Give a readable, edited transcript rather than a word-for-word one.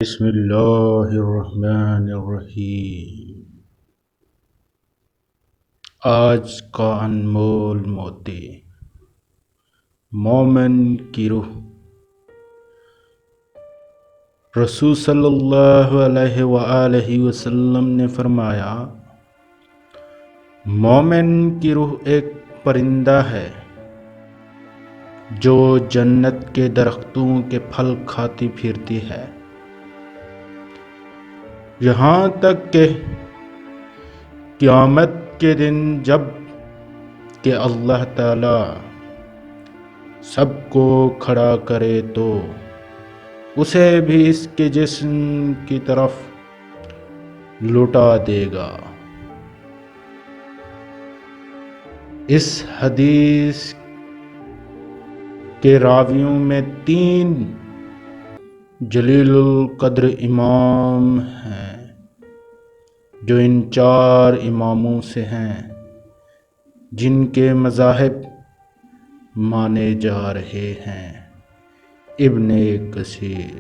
بسم اللہ الرحمن الرحیم۔ آج کا انمول موتی، مومن کی روح۔ رسول صلی اللہ علیہ وآلہ وسلم نے فرمایا، مومن کی روح ایک پرندہ ہے جو جنت کے درختوں کے پھل کھاتی پھرتی ہے، یہاں تک کہ قیامت کے دن جب کہ اللہ تعالی سب کو کھڑا کرے تو اسے بھی اس کے جسم کی طرف لوٹا دے گا۔ اس حدیث کے راویوں میں 3 جلیل القدر امام ہیں جو ان 4 اماموں سے ہیں جن کے مذاہب مانے جا رہے ہیں۔ ابن کثیر۔